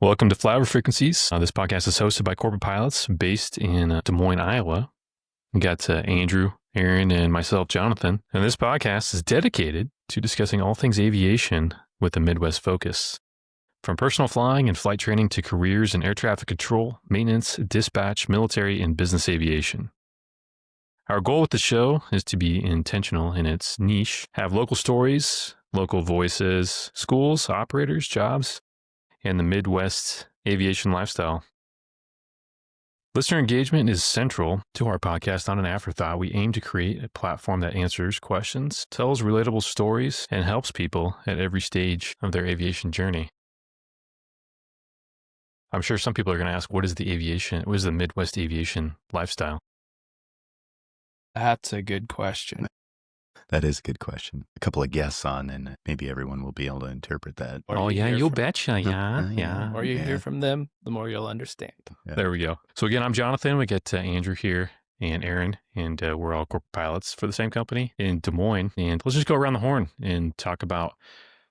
Welcome to Flyover Frequencies. This podcast is hosted by corporate pilots based in Des Moines, Iowa. We got Andrew, Ehren, and myself, Jonathan. And this podcast is dedicated to discussing all things aviation with a Midwest focus. From personal flying and flight training to careers in air traffic control, maintenance, dispatch, military, and business aviation. Our goal with the show is to be intentional in its niche, have local stories, local voices, schools, operators, jobs, and the Midwest aviation lifestyle. Listener engagement is central to our podcast. On an afterthought, we aim to create a platform that answers questions, tells relatable stories, and helps people at every stage of their aviation journey. I'm sure some people are going to ask, what is the Midwest aviation lifestyle? That's a good question. That is a good question. A couple of guests on, and maybe everyone will be able to interpret that. You betcha. Yeah. Or you hear from them, the more you'll understand. Yeah. There we go. So again, I'm Jonathan. We get Andrew here and Ehren, and we're all corporate pilots for the same company in Des Moines. And let's just go around the horn and talk about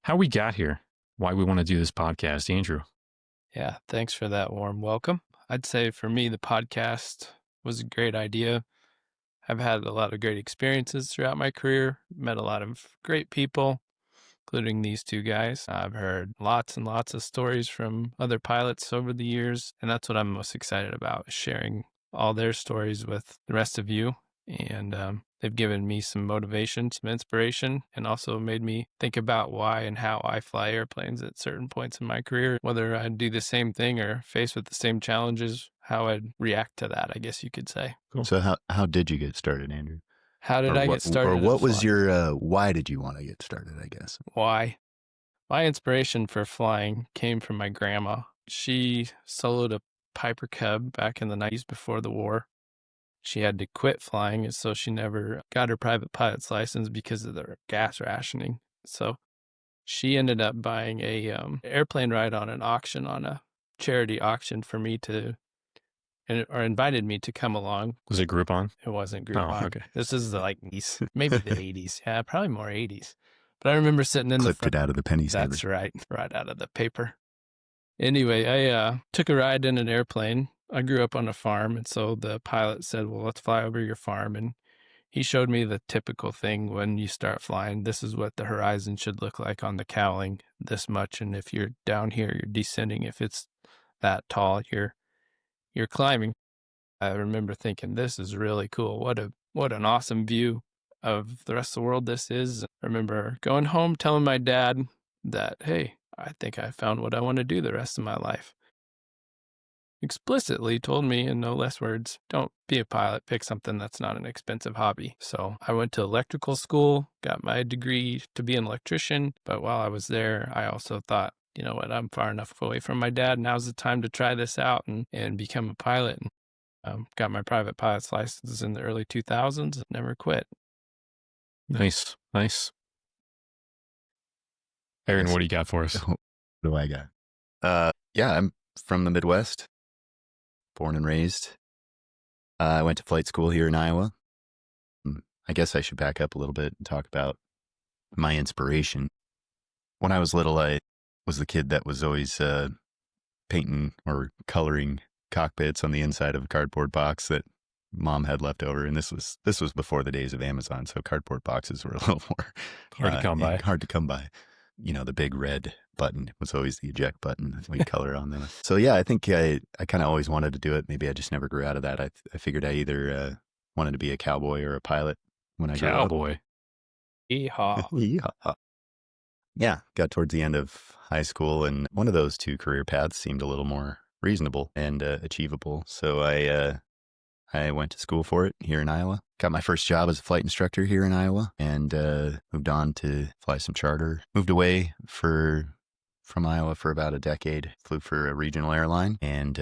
how we got here, why we want to do this podcast. Andrew. Yeah, thanks for that warm welcome. I'd say for me, the podcast was a great idea. I've had a lot of great experiences throughout my career, met a lot of great people, including these two guys. I've heard lots and lots of stories from other pilots over the years, and that's what I'm most excited about, sharing all their stories with the rest of you. And they've given me some motivation, some inspiration, and also made me think about why and how I fly airplanes at certain points in my career, whether I'd do the same thing or faced with the same challenges, how I'd react to that, I guess you could say. Cool. So how did you get started, Andrew? How did I get started? Or what was your, why did you want to get started, I guess? Why? My inspiration for flying came from my grandma. She soloed a Piper Cub back in the 90s before the war. She had to quit flying, so she never got her private pilot's license because of the gas rationing. So she ended up buying a airplane ride on an auction, on a charity auction for me to, or invited me to come along. Was it Groupon? It wasn't Groupon. Oh, okay. This is maybe the 80s. Yeah, probably more 80s. But I remember sitting in Clipped it out of the penny saver. That's right out of the paper. Anyway, I took a ride in an airplane. I grew up on a farm, and so the pilot said, well, let's fly over your farm. And he showed me the typical thing when you start flying. This is what the horizon should look like on the cowling, this much. And if you're down here, you're descending. If it's that tall, you're climbing. I remember thinking, this is really cool. What an awesome view of the rest of the world this is. I remember going home telling my dad that, hey, I think I found what I want to do the rest of my life. Explicitly told me in no less words, don't be a pilot, pick something that's not an expensive hobby. So I went to electrical school, got my degree to be an electrician. But while I was there, I also thought, you know what, I'm far enough away from my dad. Now's the time to try this out and become a pilot. And got my private pilot's license in the early 2000s, never quit. Nice. Ehren, what do you got for us? What do I got? Yeah, I'm from the Midwest, born and raised. I went to flight school here in Iowa. I guess I should back up a little bit and talk about my inspiration. When I was little, I was the kid that was always painting or coloring cockpits on the inside of a cardboard box that mom had left over. And this was before the days of Amazon, so cardboard boxes were a little more Hard to come by. You know, the big red button was always the eject button that we color on them. So yeah, I think I kind of always wanted to do it. Maybe I just never grew out of that. I figured I either wanted to be a cowboy or a pilot when I grew up. Cowboy. Yeehaw. Yeehaw. Yeah, got towards the end of high school, and one of those two career paths seemed a little more reasonable and achievable. So I went to school for it here in Iowa. Got my first job as a flight instructor here in Iowa, and moved on to fly some charter. Moved away from Iowa for about a decade. Flew for a regional airline and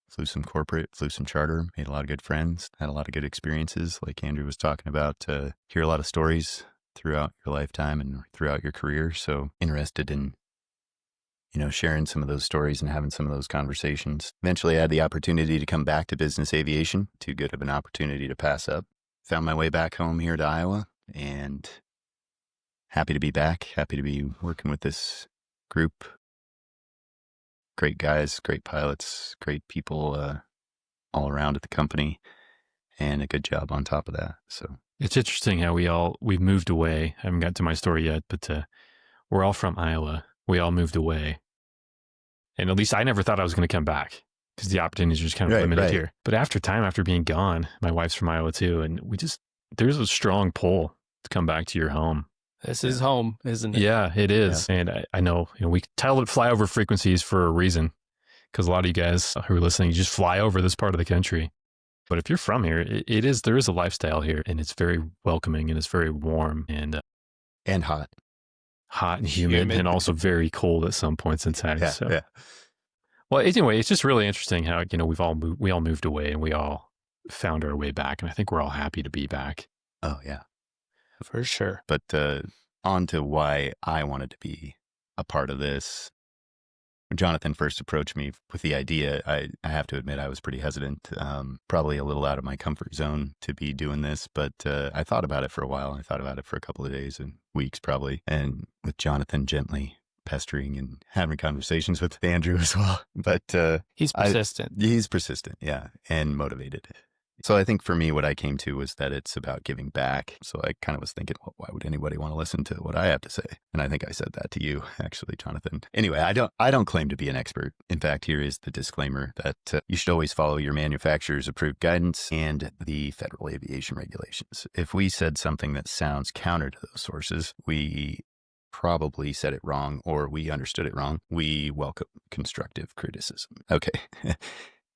flew some corporate, flew some charter. Made a lot of good friends. Had a lot of good experiences, like Andrew was talking about. Hear a lot of stories throughout your lifetime and throughout your career. So interested in sharing some of those stories and having some of those conversations. Eventually, I had the opportunity to come back to business aviation. Too good of an opportunity to pass up. Found my way back home here to Iowa, and happy to be back. Happy to be working with this group great guys, great pilots, great people all around at the company, and a good job on top of that. So It's interesting how we've moved away. I haven't got to my story yet, but we're all from Iowa. We all moved away. And at least I never thought I was going to come back because the opportunities are just kind of limited here. But after being gone, my wife's from Iowa too. And there's a strong pull to come back to your home. This is home, isn't it? Yeah, it is. Yeah. And I know, we titled it Flyover Frequencies for a reason, because a lot of you guys who are listening, you just fly over this part of the country. But if you're from here, there is a lifestyle here, and it's very welcoming, and it's very warm and hot. Hot and humid, and also very cold at some points in time. Yeah. Well, anyway, it's just really interesting how, we all moved away and we all found our way back. And I think we're all happy to be back. Oh, yeah. For sure. But on to why I wanted to be a part of this. When Jonathan first approached me with the idea, I have to admit I was pretty hesitant, probably a little out of my comfort zone to be doing this, but I thought about it for a while. I thought about it for a couple of days and weeks probably, and with Jonathan gently pestering and having conversations with Andrew as well. But he's persistent. He's persistent, yeah, and motivated. So I think for me, what I came to was that it's about giving back. So I kind of was thinking, well, why would anybody want to listen to what I have to say? And I think I said that to you, actually, Jonathan. Anyway, I don't claim to be an expert. In fact, here is the disclaimer that you should always follow your manufacturer's approved guidance and the federal aviation regulations. If we said something that sounds counter to those sources, we probably said it wrong or we understood it wrong. We welcome constructive criticism. Okay.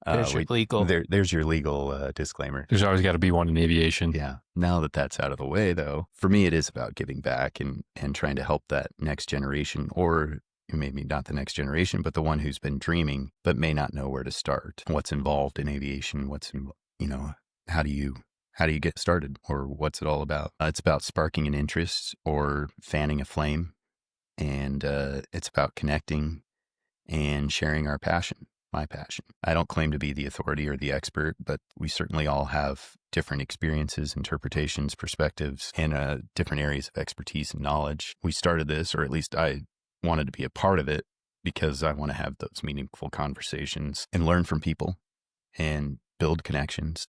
There's your legal disclaimer. There's always got to be one in aviation. Yeah. Now that that's out of the way, though, for me, it is about giving back and trying to help that next generation, or maybe not the next generation, but the one who's been dreaming but may not know where to start. What's involved in aviation? How do you get started, or what's it all about? It's about sparking an interest or fanning a flame, and it's about connecting and sharing our passion. My passion. I don't claim to be the authority or the expert, but we certainly all have different experiences, interpretations, perspectives, and different areas of expertise and knowledge. We started this, or at least I wanted to be a part of it, because I want to have those meaningful conversations and learn from people and build connections.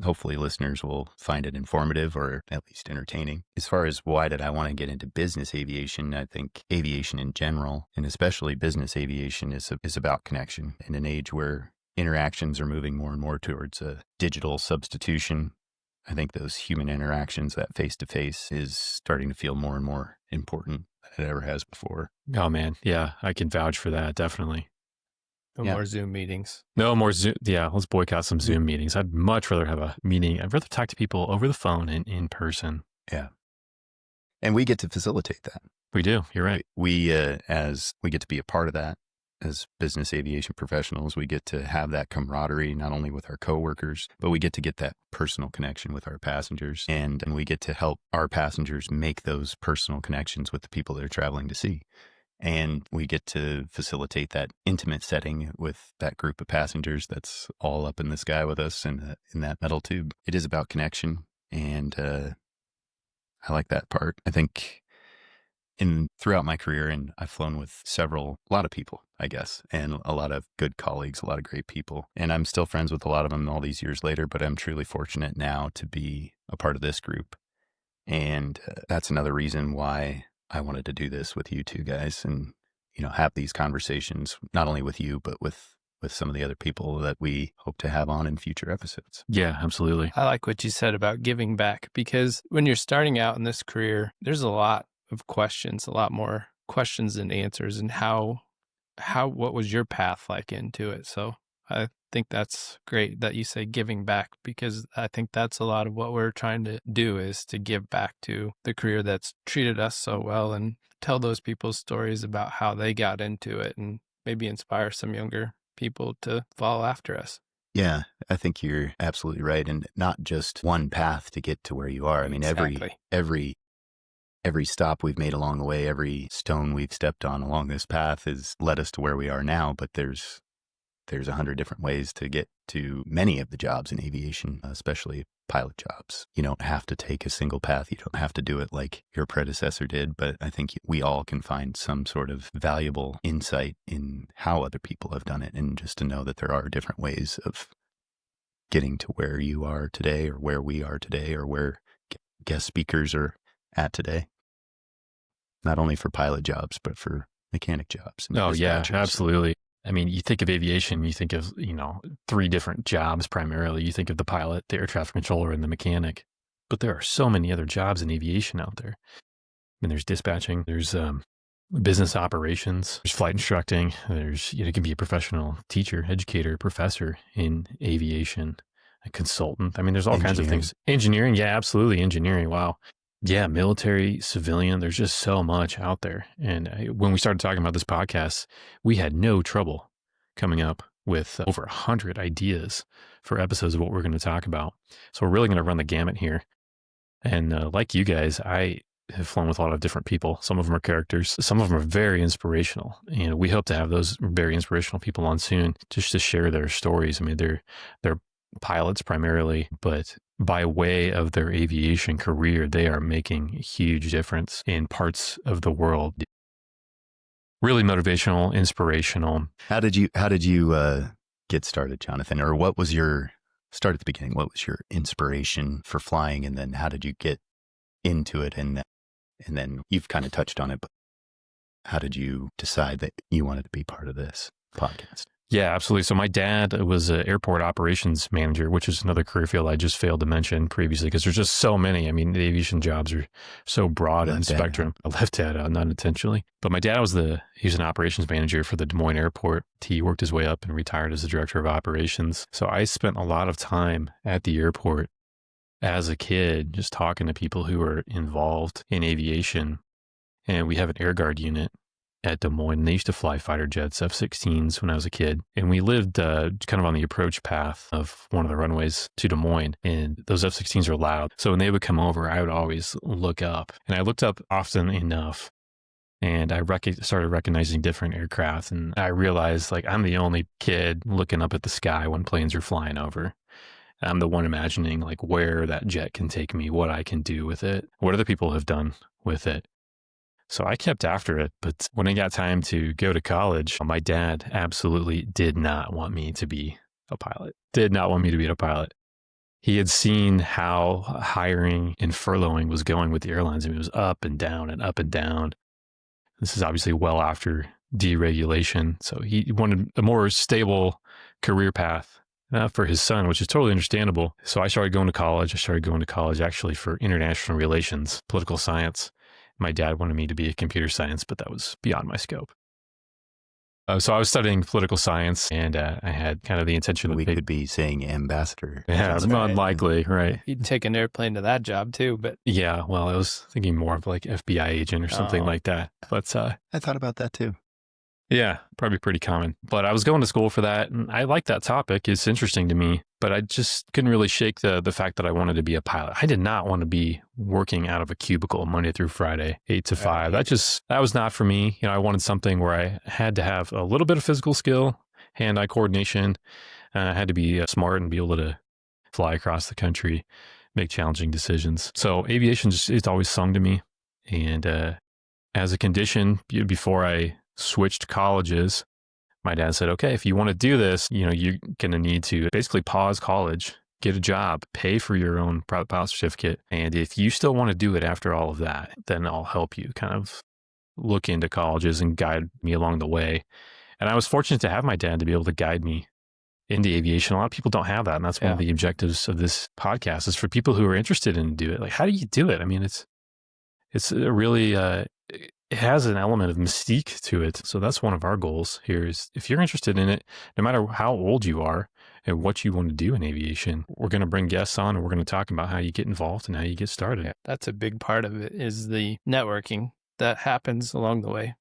Hopefully listeners will find it informative or at least entertaining. As far as why did I want to get into business aviation, I think aviation in general, and especially business aviation, is about connection. In an age where interactions are moving more and more towards a digital substitution, I think those human interactions, that face-to-face, is starting to feel more and more important than it ever has before. Oh, man. Yeah, I can vouch for that, definitely. No more Zoom meetings. No more Zoom. Yeah, let's boycott some Zoom meetings. I'd much rather have a meeting. I'd rather talk to people over the phone and in person. Yeah. And we get to facilitate that. We do. You're right. As we get to be a part of that as business aviation professionals, we get to have that camaraderie, not only with our coworkers, but we get to get that personal connection with our passengers. And we get to help our passengers make those personal connections with the people they're traveling to see. And we get to facilitate that intimate setting with that group of passengers that's all up in the sky with us in that metal tube. It is about connection, and I like that part. I think throughout my career, and I've flown with a lot of people, I guess, and a lot of good colleagues, a lot of great people. And I'm still friends with a lot of them all these years later, but I'm truly fortunate now to be a part of this group. And that's another reason why I wanted to do this with you two guys and, have these conversations, not only with you, but with some of the other people that we hope to have on in future episodes. Yeah, absolutely. I like what you said about giving back, because when you're starting out in this career, there's a lot of questions, a lot more questions than answers, and what was your path like into it? So I think that's great that you say giving back, because I think that's a lot of what we're trying to do, is to give back to the career that's treated us so well and tell those people's stories about how they got into it and maybe inspire some younger people to follow after us. Yeah, I think you're absolutely right. And not just one path to get to where you are. I mean, Exactly. every stop we've made along the way, every stone we've stepped on along this path has led us to where we are now. But there's 100 different ways to get to many of the jobs in aviation, especially pilot jobs. You don't have to take a single path. You don't have to do it like your predecessor did. But I think we all can find some sort of valuable insight in how other people have done it, and just to know that there are different ways of getting to where you are today, or where we are today, or where guest speakers are at today. Not only for pilot jobs, but for mechanic jobs. And Oh, yeah, dispatchers. absolutely. I mean, you think of aviation, you think of, 3 different jobs primarily. You think of the pilot, the air traffic controller, and the mechanic. But there are so many other jobs in aviation out there. I mean, there's dispatching, there's business operations, there's flight instructing, there's, you can be a professional teacher, educator, professor in aviation, a consultant. I mean, there's all kinds of things. Engineering, yeah, absolutely. Engineering, wow. Yeah, military, civilian, there's just so much out there. And when we started talking about this podcast, we had no trouble coming up with over 100 ideas for episodes of what we're going to talk about. So we're really going to run the gamut here. And like you guys, I have flown with a lot of different people. Some of them are characters. Some of them are very inspirational. And we hope to have those very inspirational people on soon just to share their stories. I mean, they're pilots primarily, but by way of their aviation career, they are making a huge difference in parts of the world. Really motivational, inspirational. How did you get started, Jonathan? Or what was your start at the beginning? What was your inspiration for flying, and then how did you get into it? And then you've kind of touched on it, but how did you decide that you wanted to be part of this podcast? Yeah, absolutely. So my dad was an airport operations manager, which is another career field I just failed to mention previously because there's just so many. I mean, the aviation jobs are so broad in spectrum. I left dad out, not intentionally. But my dad was he was an operations manager for the Des Moines airport. He worked his way up and retired as the director of operations. So I spent a lot of time at the airport as a kid, just talking to people who were involved in aviation. And we have an air guard unit at Des Moines, and they used to fly fighter jets, F-16s, when I was a kid. And we lived kind of on the approach path of one of the runways to Des Moines, and those F-16s are loud. So when they would come over, I would always look up. And I looked up often enough, and I started recognizing different aircraft. And I realized, like, I'm the only kid looking up at the sky when planes are flying over. I'm the one imagining, like, where that jet can take me, what I can do with it, what other people have done with it. So I kept after it, but when it got time to go to college, my dad absolutely did not want me to be a pilot. Did not want me to be a pilot. He had seen how hiring and furloughing was going with the airlines. I mean, it was up and down and up and down. This is obviously well after deregulation. So he wanted a more stable career path for his son, which is totally understandable. So I started going to college. I started going to college actually for international relations, political science. My dad wanted me to be a computer science, but that was beyond my scope. So I was studying political science, and I had kind of the intention we could be saying ambassador. Yeah, it's unlikely, right? You'd take an airplane to that job too, but yeah, well, I was thinking more of like FBI agent or something like that. But I thought about that too. Yeah, probably pretty common. But I was going to school for that, and I like that topic. It's interesting to me, but I just couldn't really shake the fact that I wanted to be a pilot. I did not want to be working out of a cubicle Monday through Friday, 8 to 5. That was not for me. I wanted something where I had to have a little bit of physical skill, hand-eye coordination. I had to be smart and be able to fly across the country, make challenging decisions. So aviation it's always sung to me. And as a condition, before I switched colleges, my dad said, okay, if you want to do this, you're going to need to basically pause college, get a job, pay for your own private pilot certificate. And if you still want to do it after all of that, then I'll help you kind of look into colleges and guide me along the way. And I was fortunate to have my dad to be able to guide me into aviation. A lot of people don't have that. And that's one of the objectives of this podcast is for people who are interested in do it. Like, how do you do it? I mean, it's a really, it has an element of mystique to it. So that's one of our goals here is if you're interested in it, no matter how old you are and what you want to do in aviation, we're going to bring guests on and we're going to talk about how you get involved and how you get started. Yeah, that's a big part of it is the networking that happens along the way,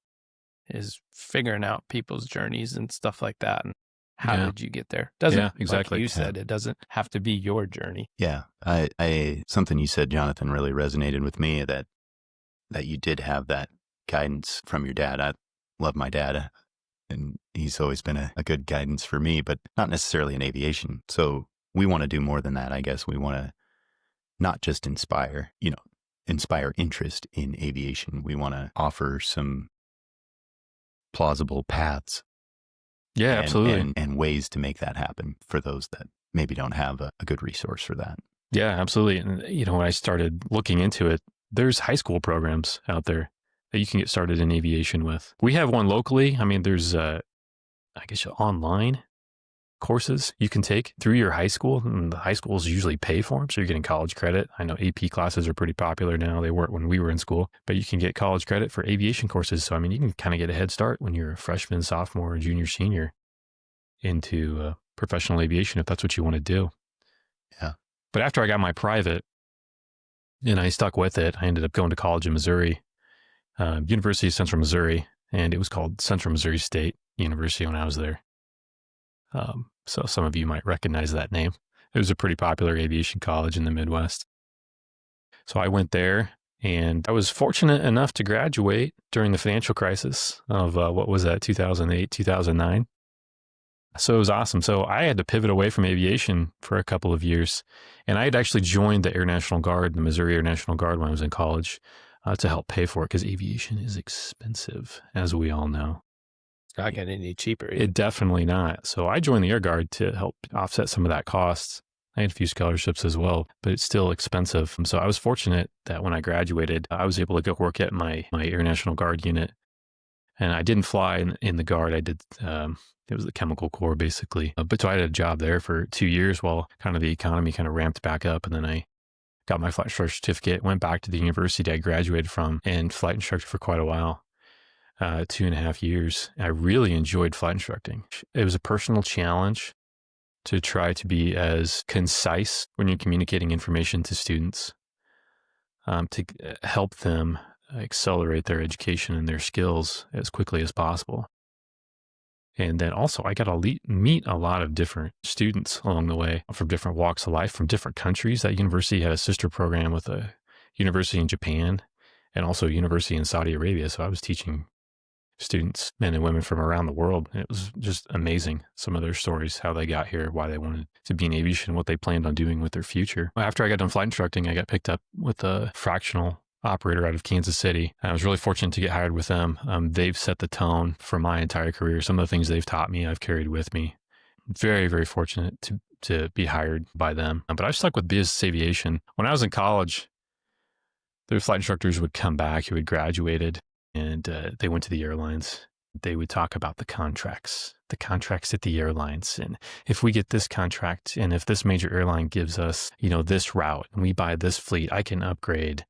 is figuring out people's journeys and stuff like that. And how did you get there? Exactly. Like you said, it doesn't have to be your journey. Yeah. I something you said, Jonathan, really resonated with me that you did have that guidance from your dad. I love my dad, and he's always been a good guidance for me, but not necessarily in aviation. So we want to do more than that, I guess. We want to not just inspire interest in aviation. We want to offer some plausible paths Yeah, absolutely. and ways to make that happen for those that maybe don't have a good resource for that. Yeah, absolutely. And, when I started looking into it, there's high school programs out there that you can get started in aviation with. We have one locally. I mean, there's, I guess, online courses you can take through your high school, and the high schools usually pay for them, so you're getting college credit. I know AP classes are pretty popular now. They weren't when we were in school, but you can get college credit for aviation courses. So, I mean, you can kind of get a head start when you're a freshman, sophomore, junior, senior into professional aviation if that's what you want to do. Yeah. But after I got my private and I stuck with it, I ended up going to college in Missouri, University of Central Missouri, and it was called Central Missouri State University when I was there. So some of you might recognize that name. It was a pretty popular aviation college in the Midwest. So I went there, and I was fortunate enough to graduate during the financial crisis of, 2008, 2009. So it was awesome. So I had to pivot away from aviation for a couple of years. And I had actually joined the Air National Guard, the Missouri Air National Guard, when I was in college to help pay for it, because aviation is expensive, as we all know. It's not getting any cheaper. Either. It definitely not. So I joined the Air Guard to help offset some of that cost. I had a few scholarships as well, but it's still expensive. So I was fortunate that when I graduated, I was able to go work at my Air National Guard unit. And I didn't fly in the Guard. I did, it was the Chemical Corps basically. But so I had a job there for 2 years while kind of the economy kind of ramped back up. And then I got my flight instructor certificate, went back to the university I graduated from, and flight instructor for quite a while. 2.5 years. I really enjoyed flight instructing. It was a personal challenge to try to be as concise when you're communicating information to students, to help them accelerate their education and their skills as quickly as possible. And then also I got to meet a lot of different students along the way from different walks of life, from different countries. That university had a sister program with a university in Japan and also a university in Saudi Arabia. So I was teaching students, men and women from around the world. And it was just amazing. Some of their stories, how they got here, why they wanted to be in aviation, what they planned on doing with their future. After I got done flight instructing, I got picked up with a fractional operator out of Kansas City. I was really fortunate to get hired with them. They've set the tone for my entire career. Some of the things they've taught me, I've carried with me. Very, very fortunate to be hired by them. But I stuck with business aviation. When I was in college, their flight instructors would come back who had graduated, and they went to the airlines. They would talk about the contracts at the airlines. And if we get this contract, and if this major airline gives us, this route, and we buy this fleet, I can upgrade.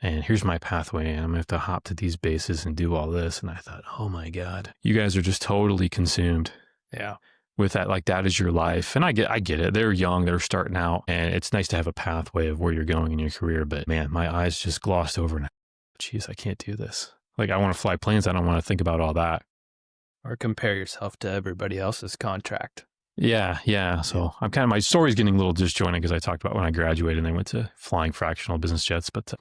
And here's my pathway. And I'm going to have to hop to these bases and do all this. And I thought, oh my God, you guys are just totally consumed. Yeah. With that, like that is your life. And I get it. They're young, they're starting out, and it's nice to have a pathway of where you're going in your career. But man, my eyes just glossed over and geez, I can't do this. Like I want to fly planes. I don't want to think about all that. Or compare yourself to everybody else's contract. Yeah. So I'm my story's getting a little disjointed because I talked about when I graduated and I went to flying fractional business jets, but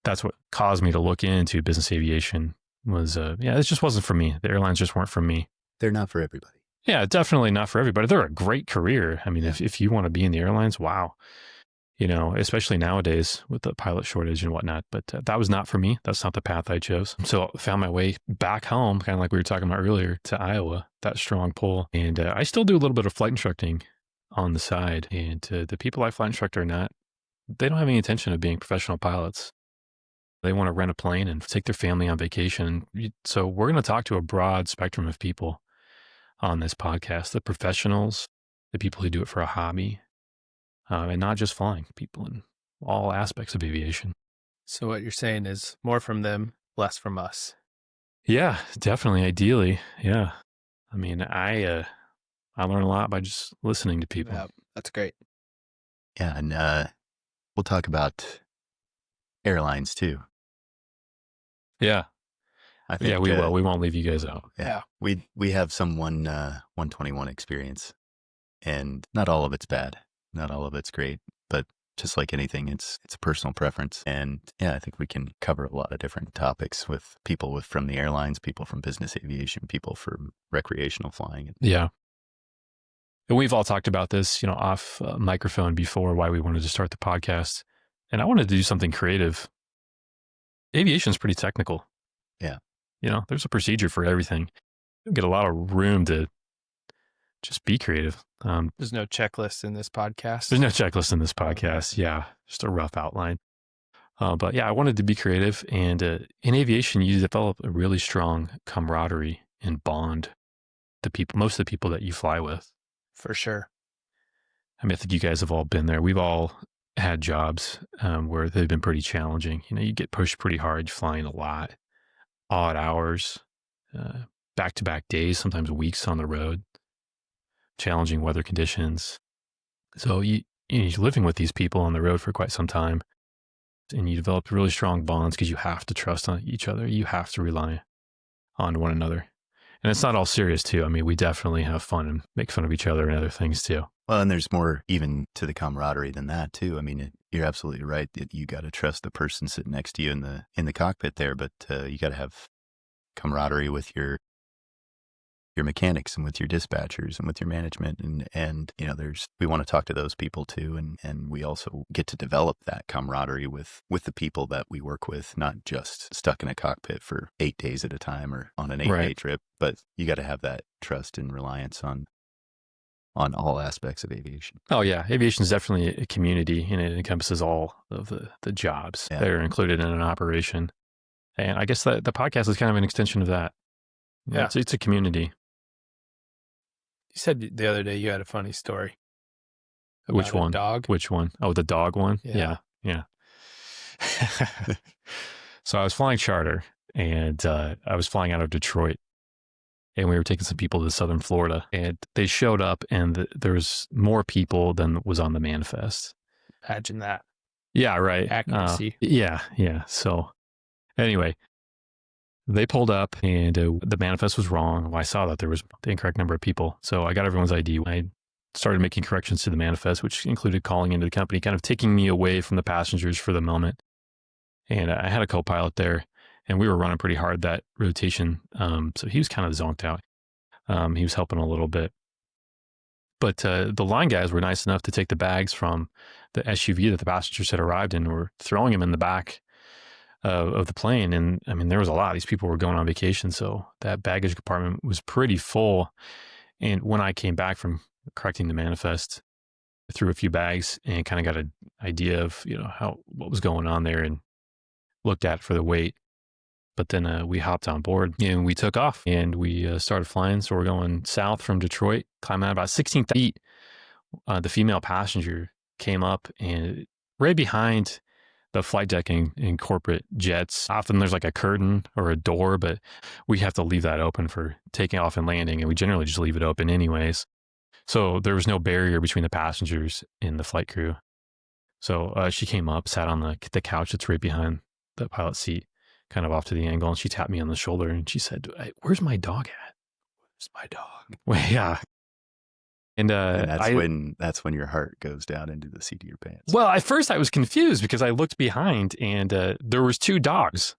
that's what caused me to look into business aviation was, it just wasn't for me. The airlines just weren't for me. They're not for everybody. Yeah, definitely not for everybody. They're a great career. I mean, if you want to be in the airlines, wow. Especially nowadays with the pilot shortage and whatnot. But that was not for me. That's not the path I chose. So I found my way back home, kind of like we were talking about earlier, to Iowa, that strong pull. And I still do a little bit of flight instructing on the side. And the people I flight instruct they don't have any intention of being professional pilots. They want to rent a plane and take their family on vacation. So we're going to talk to a broad spectrum of people on this podcast, the professionals, the people who do it for a hobby, and not just flying, people in all aspects of aviation. So what you're saying is more from them, less from us. Yeah, definitely. Ideally. Yeah. I mean, I learn a lot by just listening to people. Yeah, that's great. Yeah. And we'll talk about airlines too. Yeah. I think, we will. We won't leave you guys out. Yeah. We have some 121 experience, and not all of it's bad. Not all of it's great, but just like anything, it's a personal preference. And yeah, I think we can cover a lot of different topics with people from the airlines, people from business aviation, people from recreational flying. Yeah. And we've all talked about this, off microphone before, why we wanted to start the podcast. And I wanted to do something creative. Aviation is pretty technical. Yeah. There's a procedure for everything. You get a lot of room to just be creative. There's no checklist in this podcast. There's no checklist in this podcast. Yeah, just a rough outline. But yeah, I wanted to be creative. And in aviation, you develop a really strong camaraderie and bond to people, most of the people that you fly with. For sure. I mean, I think you guys have all been there. We've all had jobs where they've been pretty challenging. You get pushed pretty hard, flying a lot, odd hours, back-to-back days, sometimes weeks on the road, challenging weather conditions. So you're living with these people on the road for quite some time, and you develop really strong bonds because you have to trust on each other. You have to rely on one another. And it's not all serious, too. I mean, we definitely have fun and make fun of each other and other things, too. Well, and there's more even to the camaraderie than that, too. I mean, you're absolutely right that you got to trust the person sitting next to you in the cockpit there, but you got to have camaraderie with your mechanics and with your dispatchers and with your management. And we want to talk to those people too. And we also get to develop that camaraderie with the people that we work with, not just stuck in a cockpit for 8 days at a time or on an 8-day trip, but you got to have that trust and reliance on all aspects of aviation. Oh yeah. Aviation is definitely a community, and it encompasses all of the jobs that are included in an operation. And I guess that the podcast is kind of an extension of that. Yeah. It's a community. You said the other day you had a funny story. Which one? Dog? Which one? Oh, the dog one? Yeah. So I was flying charter, and I was flying out of Detroit, and we were taking some people to southern Florida, and they showed up, and there was more people than was on the manifest. Imagine that. Yeah, right. Accuracy. Yeah. So anyway, they pulled up, and the manifest was wrong. Well, I saw that there was the incorrect number of people. So I got everyone's ID. I started making corrections to the manifest, which included calling into the company, kind of taking me away from the passengers for the moment. And I had a co-pilot there, and we were running pretty hard that rotation. So he was kind of zonked out. He was helping a little bit. But the line guys were nice enough to take the bags from the SUV that the passengers had arrived in and were throwing them in the back of the plane. And I mean, there was a lot. These people were going on vacation, so that baggage compartment was pretty full. And when I came back from correcting the manifest, I threw a few bags and kind of got an idea of what was going on there and looked at for the weight. But then we hopped on board and we took off, and we started flying. So we're going south from Detroit, climbing out about 16 feet. The female passenger came up, and right behind the flight deck in corporate jets, often there's like a curtain or a door, but we have to leave that open for taking off and landing, and we generally just leave it open anyways. So there was no barrier between the passengers and the flight crew. So she came up, sat on the couch that's right behind the pilot seat, kind of off to the angle, and she tapped me on the shoulder, and she said, "Where's my dog at? Where's my dog?" Well, yeah. And that's when your heart goes down into the seat of your pants. Well, at first I was confused because I looked behind, and there was two dogs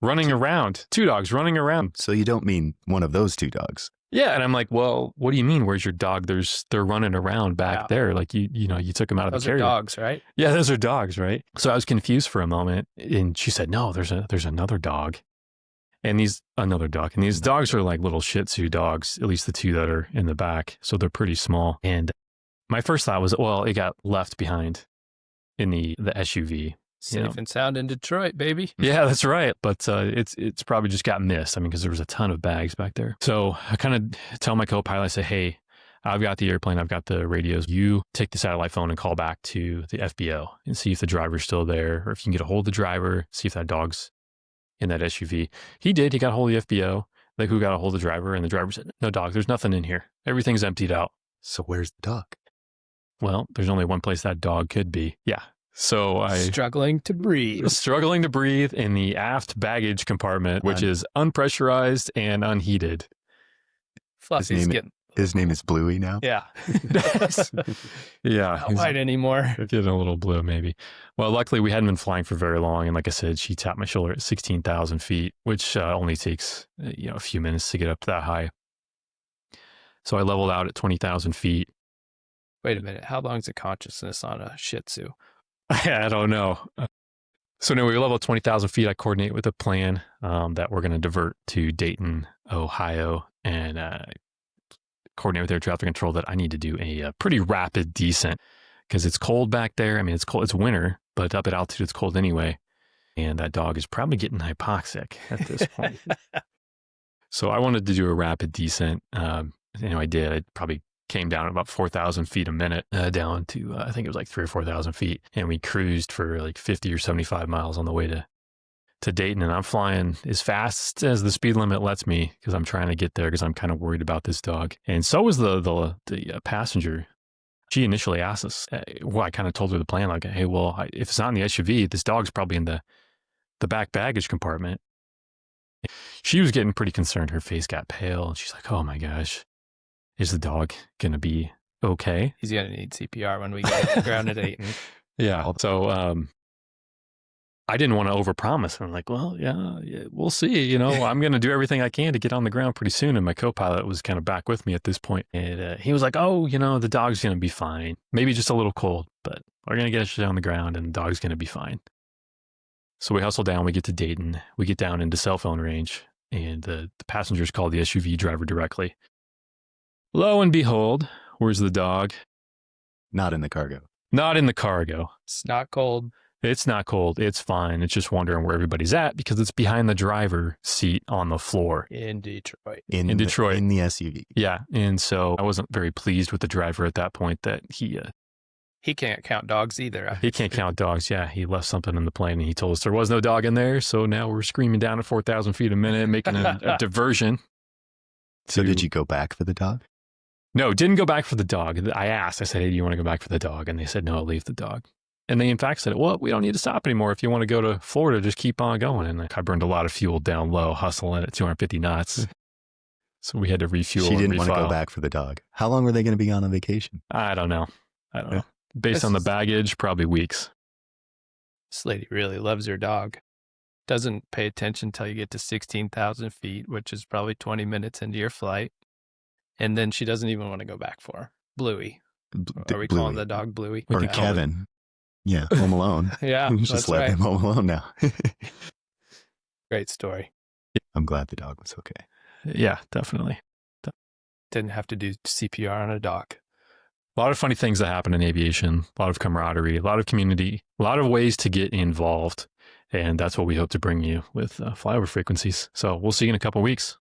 running around. So you don't mean one of those two dogs? Yeah, and I'm like, well, what do you mean? Where's your dog? They're running around back there. Like you took them out of the carrier. Those are dogs, right? Yeah, those are dogs, right? So I was confused for a moment, and she said, "No, there's another dog." And these dogs are like little Shih Tzu dogs, at least the two that are in the back. So they're pretty small. And my first thought was, well, it got left behind in the SUV. Safe and sound in Detroit, baby. Yeah, that's right. But it's probably just got missed. I mean, because there was a ton of bags back there. So I kind of tell my co-pilot, I say, "Hey, I've got the airplane, I've got the radios. You take the satellite phone and call back to the FBO and see if the driver's still there, or if you can get a hold of the driver, see if that dog's in that SUV." He did. He got a hold of the FBO. Like, who got a hold of the driver? And the driver said, "No dog, there's nothing in here. Everything's emptied out." So where's the dog? Well, there's only one place that dog could be. Yeah. So I struggling to breathe in the aft baggage compartment, which is unpressurized and unheated. Fluffy's His name is Bluey now? Yeah. Yeah. Not white anymore. Getting a little blue, maybe. Well, luckily we hadn't been flying for very long. And like I said, she tapped my shoulder at 16,000 feet, which only takes a few minutes to get up that high. So I leveled out at 20,000 feet. Wait a minute. How long is the consciousness on a Shih Tzu? I don't know. So anyway, we level 20,000 feet. I coordinate with a plan that we're going to divert to Dayton, Ohio, and coordinate with air traffic control that I need to do a pretty rapid descent because it's cold back there. I mean, it's cold. It's winter, but up at altitude, it's cold anyway. And that dog is probably getting hypoxic at this point. So I wanted to do a rapid descent. I did. I probably came down at about 4,000 feet a minute down to, I think it was like 3,000 or 4,000 feet. And we cruised for like 50 or 75 miles on the way to Dayton. And I'm flying as fast as the speed limit lets me because I'm trying to get there because I'm kind of worried about this dog. And so was the passenger. She initially asked us, I kind of told her the plan, like, hey, well, if it's not in the SUV, this dog's probably in the back baggage compartment. She was getting pretty concerned. Her face got pale. And she's like, oh my gosh, is the dog going to be okay? He's going to need CPR when we get grounded at Dayton. Yeah. So I didn't want to overpromise. I'm like, well, yeah, we'll see. I'm going to do everything I can to get on the ground pretty soon. And my co-pilot was kind of back with me at this point. And he was like, oh, the dog's going to be fine. Maybe just a little cold, but we're going to get you on the ground and the dog's going to be fine. So we hustle down, we get to Dayton, we get down into cell phone range, and the passengers call the SUV driver directly. Lo and behold, where's the dog? Not in the cargo. Not in the cargo. It's not cold. It's not cold. It's fine. It's just wondering where everybody's at because it's behind the driver seat on the floor. In Detroit. In Detroit. In the SUV. Yeah. And so I wasn't very pleased with the driver at that point that he can't count dogs either. He can't count dogs. Yeah. He left something in the plane and he told us there was no dog in there. So now we're screaming down at 4,000 feet a minute, making a diversion. So did you go back for the dog? No, didn't go back for the dog. I asked, I said, hey, do you want to go back for the dog? And they said, no, leave the dog. And they in fact said, well, we don't need to stop anymore. If you want to go to Florida, just keep on going. And I burned a lot of fuel down low, hustling at 250 knots. So we had to refuel. She didn't want to go back for the dog. How long were they going to be on vacation? I don't know. Based on the baggage, probably weeks. This lady really loves her dog. Doesn't pay attention until you get to 16,000 feet, which is probably 20 minutes into your flight. And then she doesn't even want to go back for her. Bluey. Are we calling the dog Bluey? Or Kevin. Yeah, Home Alone. Yeah, just let him Home Alone now. Great story. I'm glad the dog was okay. Yeah, definitely. Didn't have to do CPR on a dog. A lot of funny things that happen in aviation, a lot of camaraderie, a lot of community, a lot of ways to get involved. And that's what we hope to bring you with Flyover Frequencies. So we'll see you in a couple of weeks.